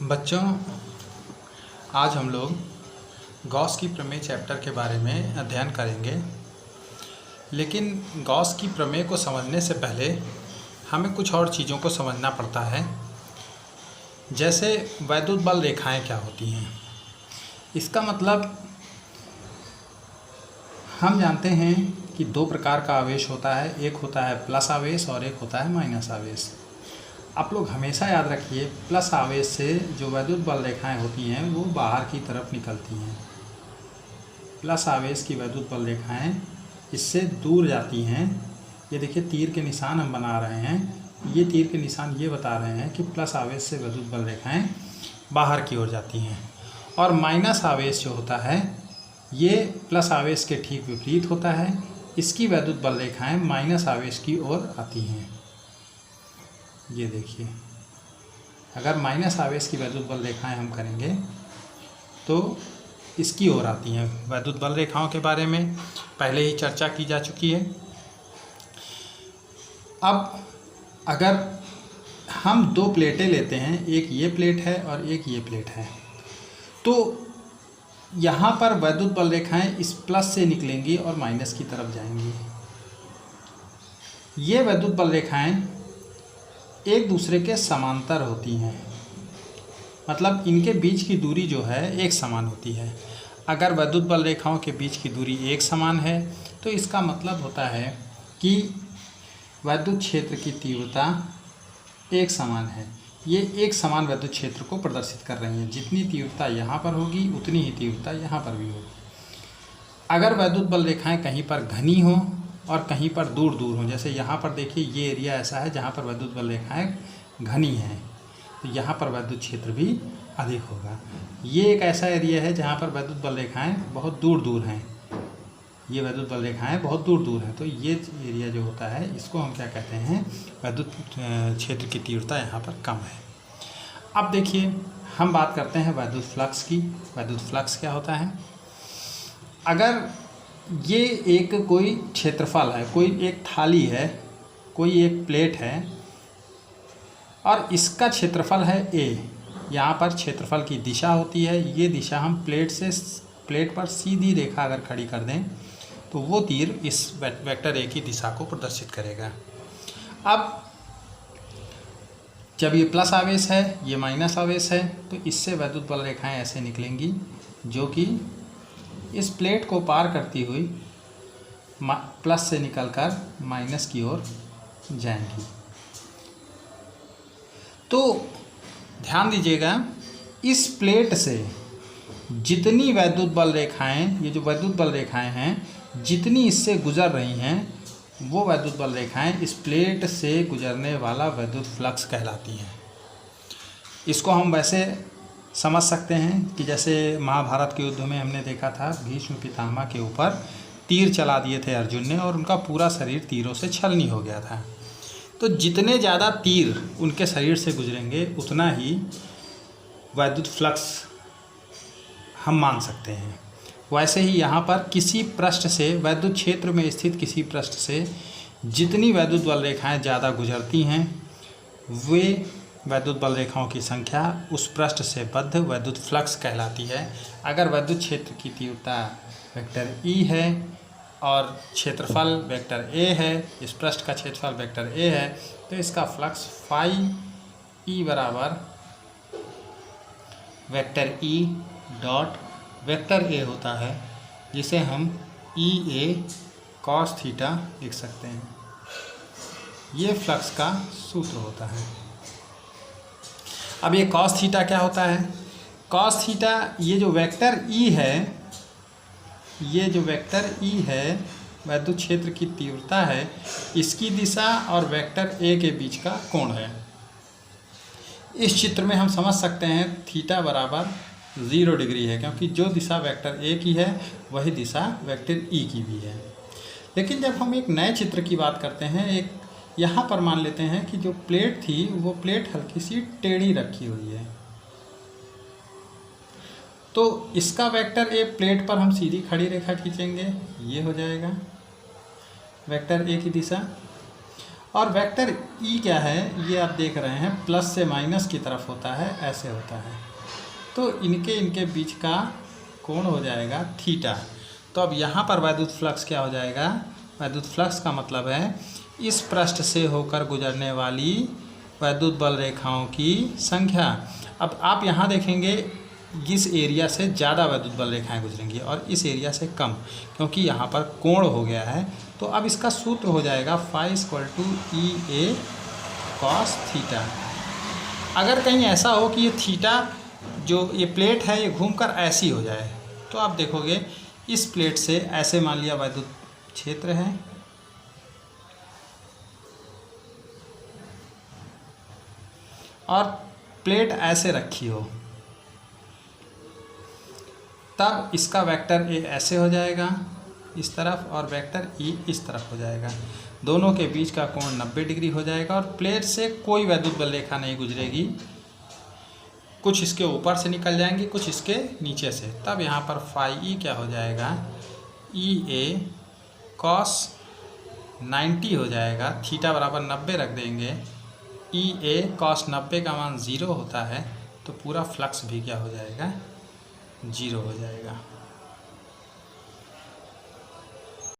बच्चों, आज हम लोग गॉस की प्रमेय चैप्टर के बारे में अध्ययन करेंगे। लेकिन गॉस की प्रमेय को समझने से पहले हमें कुछ और चीज़ों को समझना पड़ता है। जैसे वैद्युत बल रेखाएं क्या होती हैं। इसका मतलब हम जानते हैं कि दो प्रकार का आवेश होता है, एक होता है प्लस आवेश और एक होता है माइनस आवेश। आप लोग हमेशा याद रखिए, प्लस आवेश से जो वैद्युत बल रेखाएं होती हैं वो बाहर की तरफ निकलती हैं। प्लस आवेश की वैद्युत बल रेखाएं इससे दूर जाती हैं। ये देखिए, तीर के निशान हम बना रहे हैं। ये तीर के निशान ये बता रहे हैं कि प्लस आवेश से वैद्युत बल रेखाएं बाहर की ओर जाती हैं। और माइनस आवेश जो होता है ये प्लस आवेश के ठीक विपरीत होता है। इसकी वैद्युत बल रेखाएं माइनस आवेश की ओर आती हैं। ये देखिए, अगर माइनस आवेश की वैद्युत बल रेखाएं हम करेंगे तो इसकी ओर आती हैं। वैद्युत बल रेखाओं के बारे में पहले ही चर्चा की जा चुकी है। अब अगर हम दो प्लेटें लेते हैं, एक ये प्लेट है और एक ये प्लेट है, तो यहाँ पर वैद्युत बल रेखाएं इस प्लस से निकलेंगी और माइनस की तरफ जाएंगी। ये वैद्युत बल रेखाएं एक दूसरे के समांतर होती हैं, मतलब इनके बीच की दूरी जो है एक समान होती है। अगर वैद्युत बल रेखाओं के बीच की दूरी एक समान है तो इसका मतलब होता है कि वैद्युत क्षेत्र की तीव्रता एक समान है। ये एक समान वैद्युत क्षेत्र को प्रदर्शित कर रही हैं। जितनी तीव्रता यहाँ पर होगी उतनी ही तीव्रता यहाँ पर भी होगी। अगर वैद्युत बल रेखाएं कहीं पर घनी हों और कहीं पर दूर दूर हों, जैसे यहाँ पर देखिए, ये एरिया ऐसा है जहाँ पर वैद्युत बल रेखाएं घनी हैं, तो यहाँ पर वैद्युत क्षेत्र भी अधिक होगा। ये एक ऐसा एरिया है जहाँ पर वैद्युत बल रेखाएं बहुत दूर दूर हैं। ये वैद्युत बल रेखाएं बहुत दूर दूर हैं, तो ये एरिया जो होता है इसको हम क्या कहते हैं, वैद्युत क्षेत्र की तीव्रता यहाँ पर कम है। अब देखिए, हम बात करते हैं वैद्युत फ्लक्स की। वैद्युत फ्लक्स क्या होता है? अगर ये एक कोई क्षेत्रफल है, कोई एक थाली है, कोई एक प्लेट है और इसका क्षेत्रफल है a। यहाँ पर क्षेत्रफल की दिशा होती है, ये दिशा हम प्लेट पर सीधी रेखा अगर खड़ी कर दें तो वो तीर इस वेक्टर a की दिशा को प्रदर्शित करेगा। अब जब ये प्लस आवेश है, ये माइनस आवेश है, तो इससे वैद्युत बल रेखाएं ऐसे निकलेंगी जो कि इस प्लेट को पार करती हुई प्लस से निकलकर माइनस की ओर जाएंगी। तो ध्यान दीजिएगा, इस प्लेट से जितनी वैद्युत बल रेखाएं, ये जो वैद्युत बल रेखाएं हैं, जितनी इससे गुजर रही हैं, वो वैद्युत बल रेखाएं इस प्लेट से गुजरने वाला वैद्युत फ्लक्स कहलाती हैं। इसको हम वैसे समझ सकते हैं कि जैसे महाभारत के युद्ध में हमने देखा था, भीष्म पितामह के ऊपर तीर चला दिए थे अर्जुन ने और उनका पूरा शरीर तीरों से छलनी हो गया था। तो जितने ज़्यादा तीर उनके शरीर से गुजरेंगे उतना ही वैद्युत फ्लक्स हम मान सकते हैं। वैसे ही यहाँ पर किसी पृष्ठ से, वैद्युत क्षेत्र में स्थित किसी पृष्ठ से जितनी वैद्युत बल रेखाएं ज़्यादा गुजरती हैं, वे वैद्युत बल रेखाओं की संख्या उस पृष्ठ से बद्ध वैद्युत फ्लक्स कहलाती है। अगर वैद्युत क्षेत्र की तीव्रता वेक्टर E है और क्षेत्रफल वेक्टर a है, इस पृष्ठ का क्षेत्रफल वेक्टर a है, तो इसका फ्लक्स फाई E बराबर vector E dot vector a होता है, जिसे हम EA cos थीटा लिख सकते हैं। ये फ्लक्स का सूत्र होता है। अब ये cos थीटा क्या होता है? cos थीटा, ये जो वेक्टर E है, ये जो वेक्टर E है, वैद्युत क्षेत्र की तीव्रता है, इसकी दिशा और वेक्टर A के बीच का कोण है। इस चित्र में हम समझ सकते हैं थीटा बराबर 0 डिग्री है, क्योंकि जो दिशा वेक्टर A की है वही दिशा वेक्टर E की भी है। लेकिन जब हम एक नए चित्र की बात करते हैं, एक यहाँ पर मान लेते हैं कि जो प्लेट थी वो प्लेट हल्की सी टेढ़ी रखी हुई है, तो इसका वेक्टर A प्लेट पर हम सीधी खड़ी रेखा खींचेंगे, ये हो जाएगा वेक्टर A की दिशा। और वेक्टर ई क्या है, ये आप देख रहे हैं प्लस से माइनस की तरफ होता है, ऐसे होता है। तो इनके बीच का कोण हो जाएगा थीटा। तो अब यहाँ पर वैद्युत फ्लक्स क्या हो जाएगा, वैद्युत फ्लक्स का मतलब है इस पृष्ठ से होकर गुजरने वाली वैद्युत बल रेखाओं की संख्या। अब आप यहाँ देखेंगे इस एरिया से ज़्यादा वैद्युत बल रेखाएं गुजरेंगी और इस एरिया से कम, क्योंकि यहाँ पर कोण हो गया है। तो अब इसका सूत्र हो जाएगा फाई = EA cos थीटा। अगर कहीं ऐसा हो कि ये थीटा जो ये प्लेट है ये घूमकर ऐसी हो जाए, तो आप देखोगे इस प्लेट से ऐसे मान लिया वैद्युत क्षेत्र है, और प्लेट ऐसे रखी हो, तब इसका वेक्टर ए ऐसे हो जाएगा इस तरफ और वेक्टर ई इस तरफ हो जाएगा। दोनों के बीच का कोण 90 डिग्री हो जाएगा और प्लेट से कोई वैद्युत बल रेखा नहीं गुजरेगी, कुछ इसके ऊपर से निकल जाएंगी, कुछ इसके नीचे से। तब यहाँ पर फाई ई क्या हो जाएगा, EA cos 90 हो जाएगा, थीटा बराबर 90 रख देंगे, EA cos 90 का मान 0 होता है, तो पूरा फ्लक्स भी क्या हो जाएगा, 0 हो जाएगा।